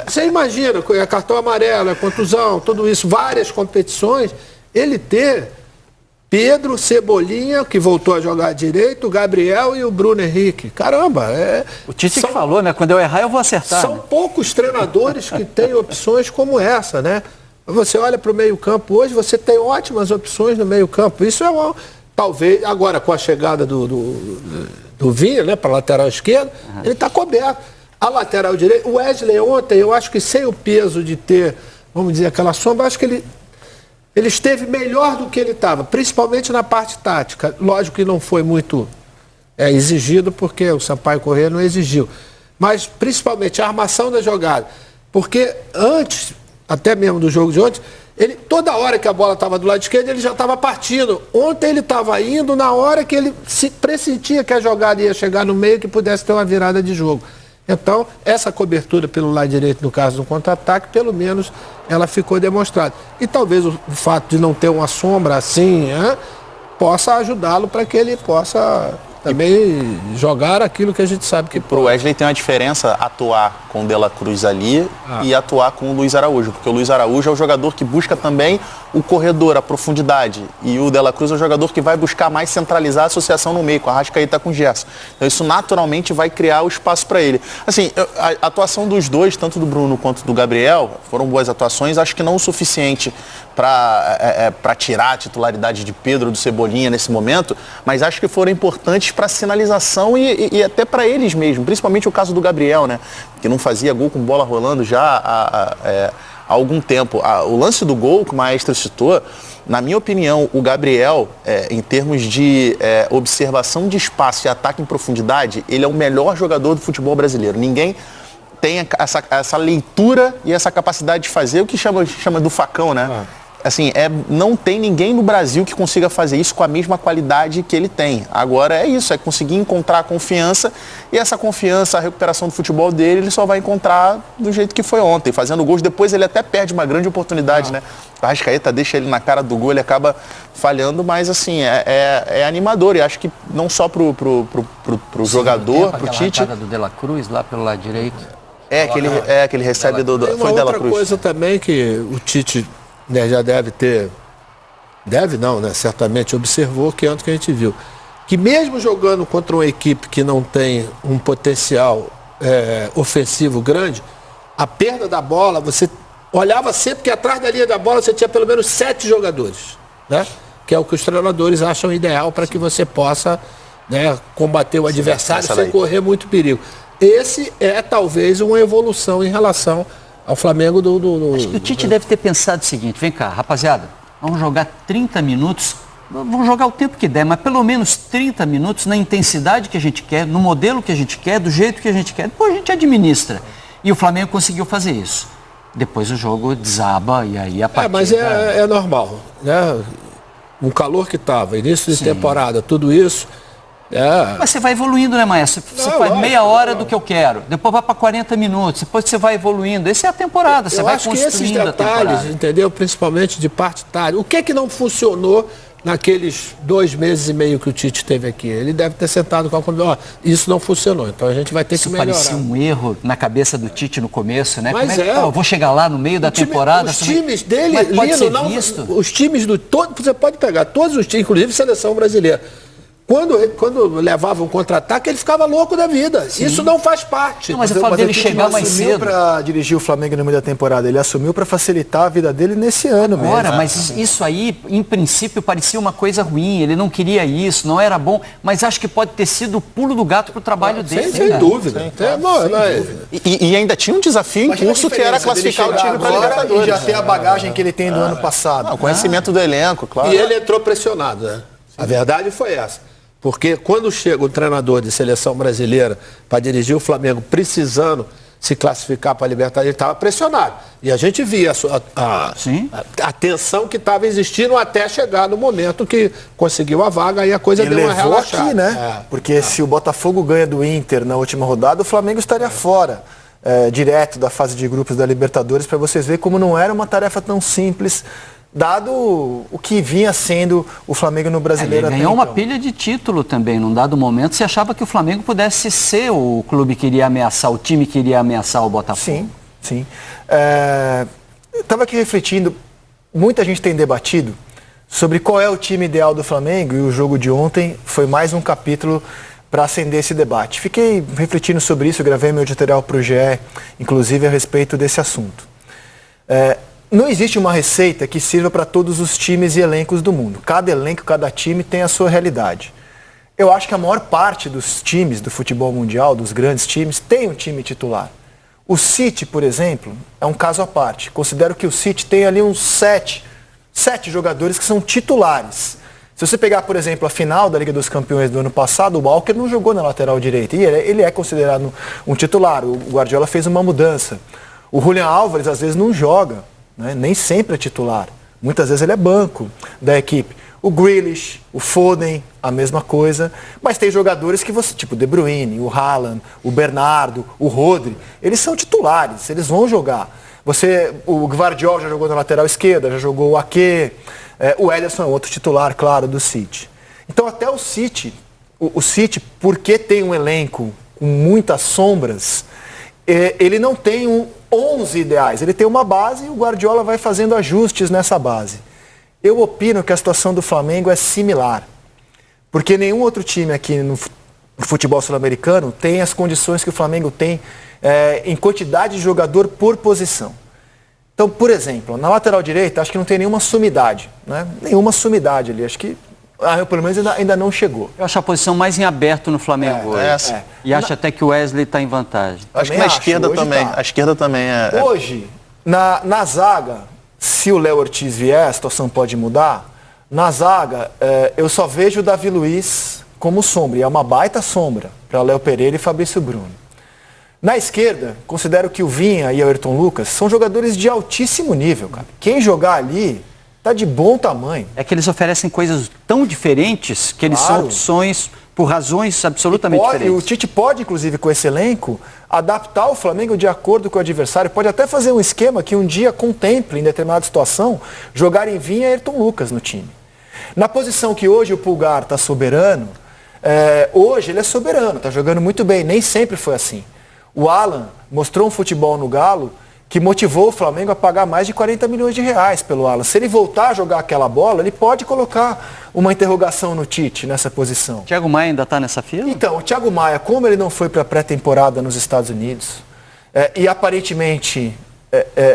Você imagina, cartão amarelo, contusão, tudo isso, várias competições, ele ter Pedro, Cebolinha, que voltou a jogar direito, o Gabriel e o Bruno Henrique. Caramba, O Tite que falou, né? Quando eu errar, eu vou acertar. São poucos treinadores que têm opções como essa, né? Você olha para o meio-campo hoje, você tem ótimas opções no meio-campo. Isso é talvez, agora com a chegada do Vinha, né, para a lateral esquerda, ele está coberto. A lateral direita, o Wesley ontem, eu acho que sem o peso de ter, vamos dizer, aquela sombra, eu acho que ele esteve melhor do que ele estava, principalmente na parte tática. Lógico que não foi muito exigido, porque o Sampaio Corrêa não exigiu. Mas, principalmente, a armação da jogada. Porque antes, até mesmo do jogo de ontem, toda hora que a bola estava do lado esquerdo, ele já estava partindo. Ontem ele estava indo na hora que ele se pressentia que a jogada ia chegar no meio, que pudesse ter uma virada de jogo. Então, essa cobertura pelo lado direito, no caso do contra-ataque, pelo menos ela ficou demonstrada. E talvez o fato de não ter uma sombra assim, possa ajudá-lo para que ele possa também jogar aquilo que a gente sabe que Para o Wesley tem uma diferença atuar com o De La Cruz ali e atuar com o Luiz Araújo, porque o Luiz Araújo é o jogador que busca também o corredor, a profundidade, e o De La Cruz é o jogador que vai buscar mais centralizar a associação no meio, com a Arrascaeta com o Gerson. Então isso naturalmente vai criar o espaço para ele. Assim, a atuação dos dois, tanto do Bruno quanto do Gabriel, foram boas atuações, acho que não o suficiente para tirar a titularidade de Pedro, do Cebolinha nesse momento, mas acho que foram importantes para sinalização e até para eles mesmos, principalmente o caso do Gabriel, né, que não fazia gol com bola rolando já há algum tempo. O lance do gol que o Maestro citou, na minha opinião, o Gabriel, em termos de observação de espaço e ataque em profundidade, ele é o melhor jogador do futebol brasileiro. Ninguém tem essa leitura e essa capacidade de fazer o que chama do facão, né? Assim, não tem ninguém no Brasil que consiga fazer isso com a mesma qualidade que ele tem. Agora é isso, é conseguir encontrar a confiança, e essa confiança, a recuperação do futebol dele, ele só vai encontrar do jeito que foi ontem, fazendo gols. Depois ele até perde uma grande oportunidade, né? O Arrascaeta deixa ele na cara do gol, ele acaba falhando, mas assim, é animador, e acho que não só pro jogador, pro Tite. A do De La Cruz lá pelo lado direito. Que ele recebe do Tem uma outra coisa também que o Tite, né, já certamente observou, que antes que a gente viu, que mesmo jogando contra uma equipe que não tem um potencial ofensivo grande, a perda da bola, você olhava sempre que atrás da linha da bola você tinha pelo menos 7 jogadores, né? Que é o que os treinadores acham ideal para que você possa, né, combater o adversário sem correr muito perigo. Esse é talvez uma evolução em relação ao Flamengo Acho que o Tite deve ter pensado o seguinte: vem cá, rapaziada, vamos jogar 30 minutos, vamos jogar o tempo que der, mas pelo menos 30 minutos na intensidade que a gente quer, no modelo que a gente quer, do jeito que a gente quer, depois a gente administra. E o Flamengo conseguiu fazer isso. Depois o jogo desaba e aí a partida... Mas é normal, né? O calor que estava, início de temporada, tudo isso... Mas você vai evoluindo, né, Maestro? Você faz meia hora do que eu quero, depois vai para 40 minutos, depois você vai evoluindo. Essa é a temporada, você vai construindo a temporada. Eu acho que esses detalhes, entendeu? Principalmente de parte tática. O que não funcionou naqueles 2 meses e meio que o Tite teve aqui? Ele deve ter sentado com a comissão, isso não funcionou, então a gente vai ter que melhorar. Isso parecia um erro na cabeça do Tite no começo, né? Mas eu vou chegar lá no meio da temporada... Os times dele, os times você pode pegar todos os times, inclusive a seleção brasileira. Quando levava um contra-ataque, ele ficava louco da vida. Sim. Isso não faz parte. Não, mas eu falo dele chegar mais cedo. Ele assumiu para dirigir o Flamengo no meio da temporada. Ele assumiu para facilitar a vida dele nesse ano mesmo. Mas isso aí, em princípio, parecia uma coisa ruim. Ele não queria isso, não era bom. Mas acho que pode ter sido o pulo do gato para o trabalho dele. Sem dúvida. E ainda tinha um desafio em curso que era classificar o time para a Libertadores. E já ter a bagagem que ele tem do ano passado. O conhecimento do elenco, claro. E ele entrou pressionado, né? A verdade foi essa. Porque quando chega um treinador de seleção brasileira para dirigir o Flamengo precisando se classificar para a Libertadores, ele estava pressionado. E a gente via a tensão que estava existindo até chegar no momento que conseguiu a vaga e a coisa deu uma relaxada. Aqui, né? Porque se o Botafogo ganha do Inter na última rodada, o Flamengo estaria fora direto da fase de grupos da Libertadores, para vocês verem como não era uma tarefa tão simples, dado o que vinha sendo o Flamengo no Brasileiro. Ele ganhou uma pilha de título também, num dado momento. Você achava que o Flamengo pudesse ser o clube que iria ameaçar, o time que iria ameaçar o Botafogo? Sim. Estava aqui refletindo, muita gente tem debatido sobre qual é o time ideal do Flamengo, e o jogo de ontem foi mais um capítulo para acender esse debate. Fiquei refletindo sobre isso, gravei meu editorial para o GE, inclusive a respeito desse assunto. Não existe uma receita que sirva para todos os times e elencos do mundo. Cada elenco, cada time tem a sua realidade. Eu acho que a maior parte dos times do futebol mundial, dos grandes times, tem um time titular. O City, por exemplo, é um caso à parte. Considero que o City tem ali uns 7 jogadores que são titulares. Se você pegar, por exemplo, a final da Liga dos Campeões do ano passado, o Walker não jogou na lateral direita. E ele é considerado um titular. O Guardiola fez uma mudança. O Julián Álvares, às vezes, não joga. Né? Nem sempre é titular. Muitas vezes ele é banco da equipe. O Grealish, o Foden, a mesma coisa. Mas tem jogadores que você, tipo o De Bruyne, o Haaland, o Bernardo, o Rodri, eles são titulares, eles vão jogar. O Gvardiol já jogou na lateral esquerda, já jogou o Ake, o Ederson é outro titular, claro, do City. Então até o City, porque tem um elenco com muitas sombras, ele não tem 11 ideais, ele tem uma base e o Guardiola vai fazendo ajustes nessa base. Eu opino que a situação do Flamengo é similar, porque nenhum outro time aqui no futebol sul-americano tem as condições que o Flamengo tem em quantidade de jogador por posição. Então, por exemplo, na lateral direita, acho que não tem nenhuma sumidade, né? Nenhuma sumidade ali, acho que pelo menos ainda não chegou. Eu acho a posição mais em aberto no Flamengo hoje. E acho até que o Wesley está em vantagem. Acho que na esquerda também. A esquerda também é... Hoje, na zaga, se o Léo Ortiz vier, a situação pode mudar. Na zaga, eu só vejo o Davi Luiz como sombra. E é uma baita sombra para Léo Pereira e Fabrício Bruno. Na esquerda, considero que o Vinha e o Ayrton Lucas são jogadores de altíssimo nível, cara. Quem jogar ali tá de bom tamanho. É que eles oferecem coisas tão diferentes que eles são opções por razões absolutamente diferentes. E o Tite pode, inclusive, com esse elenco, adaptar o Flamengo de acordo com o adversário. Pode até fazer um esquema que um dia contemple, em determinada situação, jogar em Vinha e Ayrton Lucas no time. Na posição que hoje o Pulgar está soberano, hoje ele é soberano, está jogando muito bem. Nem sempre foi assim. O Alan mostrou um futebol no Galo que motivou o Flamengo a pagar mais de 40 milhões de reais pelo Alan. Se ele voltar a jogar aquela bola, ele pode colocar uma interrogação no Tite nessa posição. Thiago Maia ainda está nessa fila? Então, o Thiago Maia, como ele não foi para a pré-temporada nos Estados Unidos, e aparentemente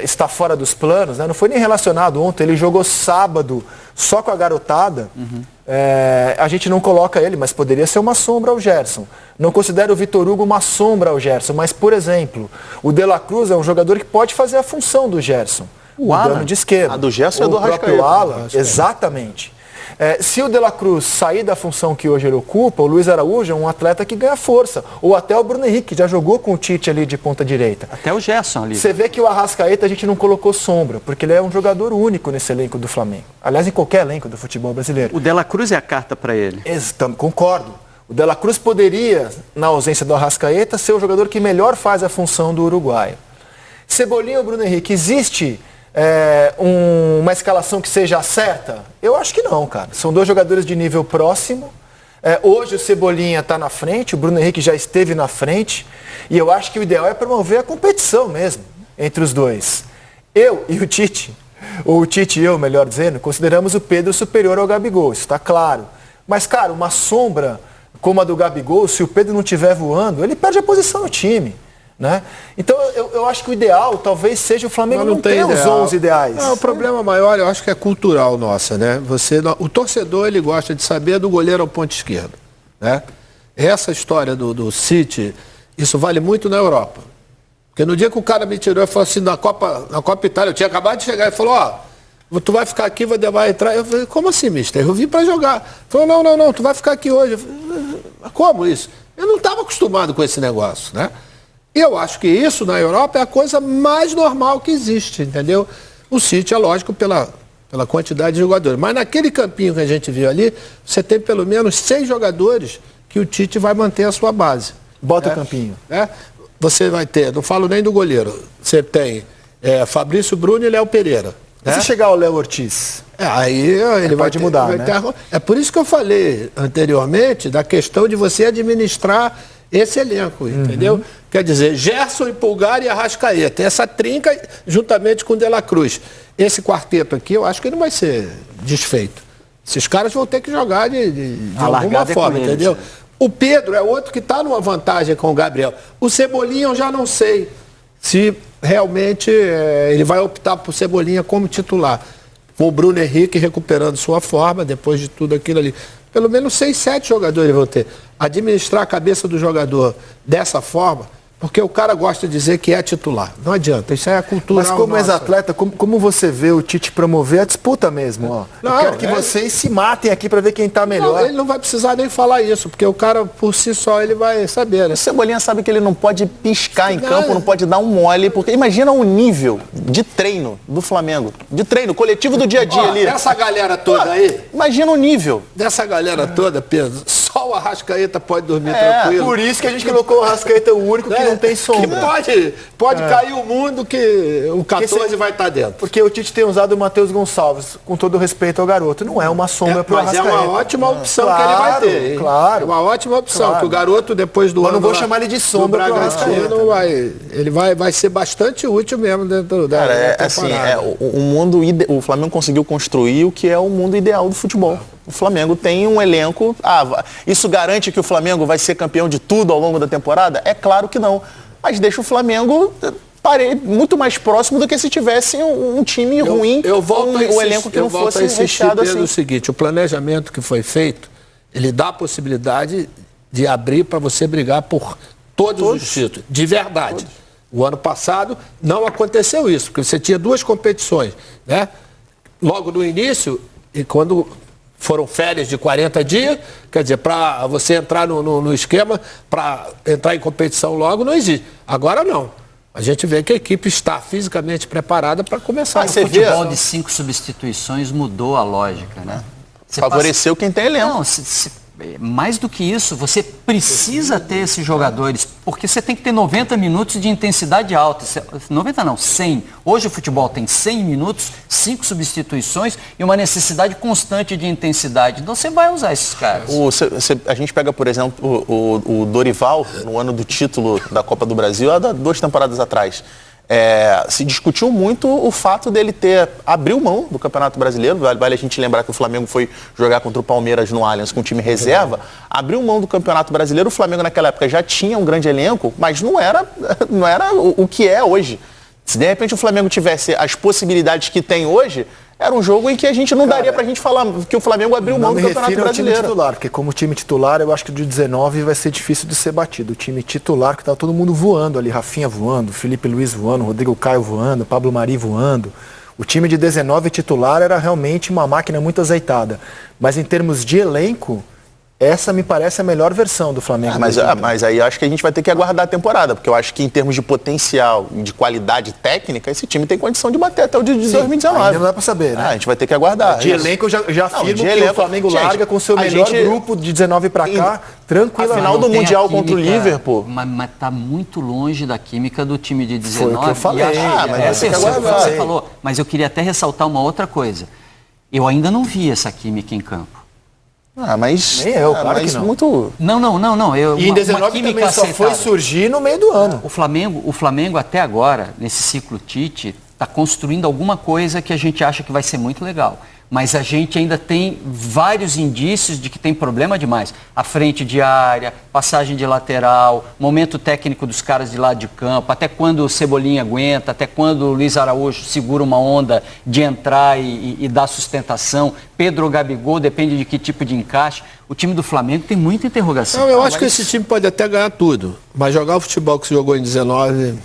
está fora dos planos, né? Não foi nem relacionado ontem, ele jogou sábado só com a garotada, a gente não coloca ele, mas poderia ser uma sombra ao Gerson. Não considero o Vitor Hugo uma sombra ao Gerson, mas, por exemplo, o De La Cruz é um jogador que pode fazer a função do Gerson. O Alan de esquerda. A do Gerson é do Arrascaeta. O próprio Alan, exatamente. Se o De La Cruz sair da função que hoje ele ocupa, o Luiz Araújo é um atleta que ganha força. Ou até o Bruno Henrique, que já jogou com o Tite ali de ponta direita. Até o Gerson ali. Você vê que o Arrascaeta a gente não colocou sombra, porque ele é um jogador único nesse elenco do Flamengo. Aliás, em qualquer elenco do futebol brasileiro. O De La Cruz é a carta para ele. Concordo. O De La Cruz poderia, na ausência do Arrascaeta, ser o jogador que melhor faz a função do uruguaio. Cebolinha ou Bruno Henrique, existe uma escalação que seja certa? Eu acho que não, cara. São dois jogadores de nível próximo. Hoje o Cebolinha está na frente, o Bruno Henrique já esteve na frente. E eu acho que o ideal é promover a competição mesmo entre os dois. Eu e o Tite, ou o Tite e eu, melhor dizendo, consideramos o Pedro superior ao Gabigol, isso está claro. Mas, cara, uma sombra como a do Gabigol, se o Pedro não estiver voando, ele perde a posição no time. Né? Então eu acho que o ideal talvez seja o Flamengo não ter os 11 ideais. Não, o problema maior eu acho que é cultural nossa, né? O torcedor ele gosta de saber do goleiro ao ponto esquerdo, né? Essa história do City, isso vale muito na Europa. Porque no dia que o cara me tirou e falou assim, na Copa Itália, eu tinha acabado de chegar e falou, tu vai ficar aqui, vai entrar. Eu falei, como assim, mister? Eu vim para jogar. Ele falou, não, tu vai ficar aqui hoje. Eu falei, como isso? Eu não estava acostumado com esse negócio, né? E eu acho que isso na Europa é a coisa mais normal que existe, entendeu? O City é lógico pela quantidade de jogadores. Mas naquele campinho que a gente viu ali, você tem pelo menos 6 jogadores que o Tite vai manter a sua base. Bota o campinho. Você vai ter, não falo nem do goleiro, você tem Fabrício Bruno e Léo Pereira. E se chegar o Léo Ortiz? Aí ele pode mudar, né? É por isso que eu falei anteriormente da questão de você administrar esse elenco, entendeu? Quer dizer, Gerson e Pulgar e Arrascaeta. Essa trinca juntamente com o De La Cruz. Esse quarteto aqui, eu acho que não vai ser desfeito. Esses caras vão ter que jogar de alguma forma, entendeu? O Pedro é outro que está numa vantagem com o Gabriel. O Cebolinha eu já não sei se realmente ele vai optar por Cebolinha como titular. Com o Bruno Henrique recuperando sua forma, depois de tudo aquilo ali. Pelo menos 6, 7 jogadores vão ter. Administrar a cabeça do jogador dessa forma, porque o cara gosta de dizer que é titular. Não adianta, isso é a cultura. Mas como ex-atleta, como você vê o Tite promover a disputa mesmo? Ó? Não, eu quero que vocês se matem aqui para ver quem está melhor. Não, ele não vai precisar nem falar isso, porque o cara por si só ele vai saber, né? O Cebolinha sabe que ele não pode piscar em campo, não pode dar um mole, porque imagina o nível de treino do Flamengo. De treino, coletivo do dia a dia ali. Essa galera toda aí. Imagina o nível. Dessa galera toda, Pedro, só o Arrascaeta pode dormir tranquilo. Por isso que a gente colocou o Arrascaeta, o único que não tem sombra. Que pode cair o mundo que o 14 vai estar dentro. Porque o Tite tem usado o Matheus Gonçalves, com todo respeito ao garoto. Não é uma sombra para o Arrascaeta. Mas é uma ótima opção que ele vai ter. Claro. É uma ótima opção, que o garoto depois do ano... Eu não vou chamar ele de sombra do Bragantino, ele vai ser bastante útil mesmo dentro da temporada. Assim, o Flamengo conseguiu construir o que é o mundo ideal do futebol. O Flamengo tem um elenco... isso garante que o Flamengo vai ser campeão de tudo ao longo da temporada? É claro que não. Mas deixa o Flamengo muito mais próximo do que se tivesse um time ruim, um elenco que não fosse recheado assim. O seguinte, o planejamento que foi feito, ele dá a possibilidade de abrir para você brigar por todos os títulos, de verdade. Todos. O ano passado não aconteceu isso, porque você tinha 2 competições, né? Logo no início, e quando foram férias de 40 dias, quer dizer, para você entrar no esquema, para entrar em competição logo, não existe. Agora não. A gente vê que a equipe está fisicamente preparada para começar. O futebol de 5 substituições mudou a lógica, né? Favoreceu quem tem elenco. Não, mais do que isso, você precisa ter esses jogadores, porque você tem que ter 90 minutos de intensidade alta. 90 não, 100. Hoje o futebol tem 100 minutos, 5 substituições e uma necessidade constante de intensidade. Então você vai usar esses caras. A gente pega, por exemplo, o Dorival, no ano do título da Copa do Brasil, há 2 temporadas atrás. Se discutiu muito o fato dele abriu mão do Campeonato Brasileiro. Vale a gente lembrar que o Flamengo foi jogar contra o Palmeiras no Allianz com o time reserva. Abriu mão do Campeonato Brasileiro. O Flamengo naquela época já tinha um grande elenco, mas não era o que é hoje. Se de repente o Flamengo tivesse as possibilidades que tem hoje, era um jogo em que a gente não daria pra gente falar que o Flamengo abriu mão do Campeonato Brasileiro. Time titular, porque como time titular, eu acho que o de 19 vai ser difícil de ser batido. O time titular, que tá todo mundo voando ali, Rafinha voando, Felipe Luiz voando, Rodrigo Caio voando, Pablo Mari voando. O time de 19 titular era realmente uma máquina muito azeitada. Mas em termos de elenco, essa me parece a melhor versão do Flamengo. Mas aí eu acho que a gente vai ter que aguardar a temporada, porque eu acho que em termos de potencial, de qualidade técnica, esse time tem condição de bater até o de 2019. Ainda não dá pra saber, né? A gente vai ter que aguardar. De elenco eu já afirmo que o Flamengo larga com o seu melhor grupo de 19 pra cá, tranquilo. A final do Mundial contra o Liverpool. Mas tá muito longe da química do time de 19. Foi o que eu falei. Você falou, mas eu queria até ressaltar uma outra coisa. Eu ainda não vi essa química em campo. Mas... Nem eu, claro que não. Muito... Não. E em 19 também só foi surgir no meio do ano. O Flamengo até agora, nesse ciclo Tite, está construindo alguma coisa que a gente acha que vai ser muito legal. Mas a gente ainda tem vários indícios de que tem problema demais. A frente de área, passagem de lateral, momento técnico dos caras de lado de campo, até quando o Cebolinha aguenta, até quando o Luiz Araújo segura uma onda de entrar e dar sustentação. Pedro ou Gabigol, depende de que tipo de encaixe. O time do Flamengo tem muita interrogação. Não, eu acho que esse time pode até ganhar tudo, mas jogar o futebol que se jogou em 19...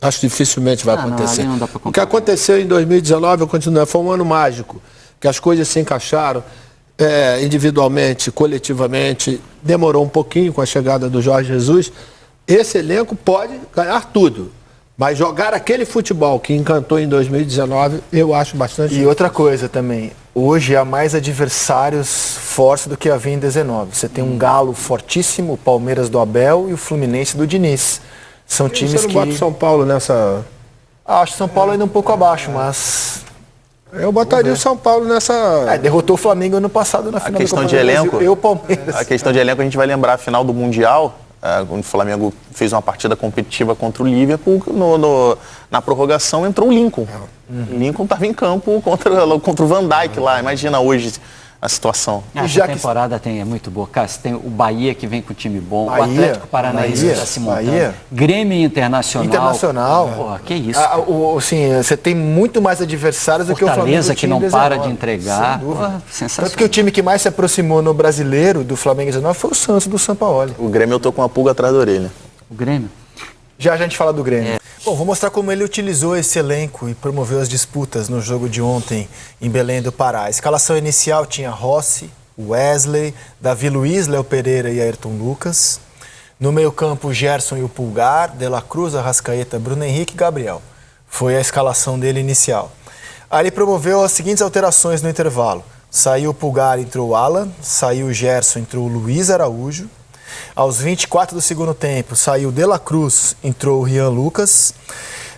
acho que dificilmente vai acontecer. Não dá pra o que aconteceu em 2019, foi um ano mágico, que as coisas se encaixaram individualmente, coletivamente, demorou um pouquinho com a chegada do Jorge Jesus. Esse elenco pode ganhar tudo, mas jogar aquele futebol que encantou em 2019, eu acho bastante difícil. Outra coisa também, hoje há mais adversários fortes do que havia em 19. Você tem um Galo fortíssimo, o Palmeiras do Abel e o Fluminense do Diniz. São times que... Você não bota o São Paulo nessa... Acho São Paulo ainda um pouco abaixo, mas... Eu botaria o São Paulo nessa... derrotou o Flamengo ano passado na final do Campeonato Brasileiro. E o Palmeiras. A questão de elenco, a gente vai lembrar a final do Mundial. O Flamengo fez uma partida competitiva contra o Liverpool, na prorrogação entrou o Lincoln. O Lincoln estava em campo contra o Van Dijk lá, imagina hoje a situação. Essa temporada é muito boa. Cara, você tem o Bahia que vem com time bom, o Atlético Paranaense está se montando, Grêmio Internacional. Porra, que isso. Assim, você tem muito mais adversários do que o Flamengo. Fortaleza que não para de entregar. Porra, sensacional. Tanto que o time que mais se aproximou no brasileiro do Flamengo 19 foi o Santos do Sampaoli. O Grêmio eu tô com uma pulga atrás da orelha. O Grêmio? Já a gente fala do Grêmio. Bom, vou mostrar como ele utilizou esse elenco e promoveu as disputas no jogo de ontem em Belém do Pará. A escalação inicial tinha Rossi, Wesley, Davi Luiz, Léo Pereira e Ayrton Lucas. No meio-campo, Gerson e o Pulgar, De La Cruz, Arrascaeta, Bruno Henrique e Gabriel. Foi a escalação dele inicial. Aí ele promoveu as seguintes alterações no intervalo. Saiu o Pulgar, entrou o Alan. Saiu o Gerson, entrou o Luiz Araújo. Aos 24 do segundo tempo, saiu De La Cruz, entrou o Rian Lucas.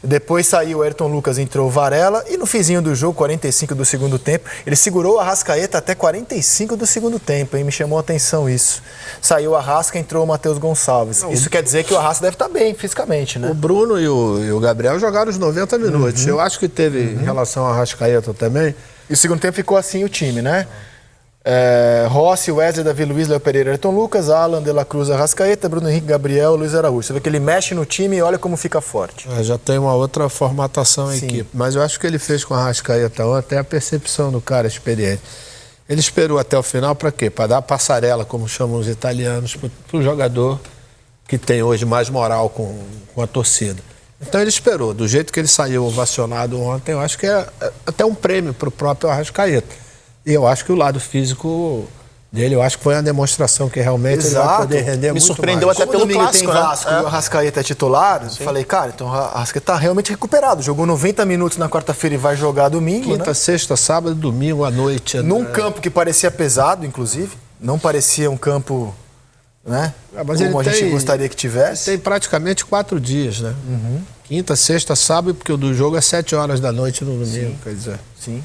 Depois saiu o Ayrton Lucas, entrou o Varela. E no finzinho do jogo, 45 do segundo tempo, ele segurou o Arrascaeta até 45 do segundo tempo, hein? Me chamou a atenção isso. Saiu o Arrasca, entrou o Matheus Gonçalves. Isso quer dizer que o Arrasca deve estar bem fisicamente, né? O Bruno e o Gabriel jogaram os 90 minutos. Eu acho que teve, em relação ao Arrascaeta também... E o segundo tempo ficou assim o time, né? Rossi, Wesley, Davi Luiz, Léo Pereira, Ayrton Lucas, Alan, De La Cruz, Arrascaeta, Bruno Henrique, Gabriel, Luiz Araújo. Você vê que ele mexe no time e olha como fica forte. Já tem uma outra formatação a equipe. Mas eu acho que ele fez com a Arrascaeta até a percepção do cara experiente. Ele esperou até o final para quê? Para dar passarela, como chamam os italianos, para o jogador que tem hoje mais moral com a torcida. Então ele esperou. Do jeito que ele saiu ovacionado ontem, eu acho que é até um prêmio para o próprio Arrascaeta. E eu acho que o lado físico dele, eu acho que foi uma demonstração que realmente ele vai poder render muito mais. Me surpreendeu até pelo domingo clássico, tem Vasco, e o Arrascaeta é titular. Eu falei, cara, então o Arrascaeta tá realmente recuperado. Jogou 90 minutos na quarta-feira e vai jogar domingo, Quinta, sexta, sábado, domingo à noite. Num campo que parecia pesado, inclusive. Não parecia um campo, né? Mas como a gente gostaria que tivesse. Tem praticamente 4 dias, né? Quinta, sexta, sábado, porque o do jogo é 7 horas da noite no domingo, quer dizer. Sim.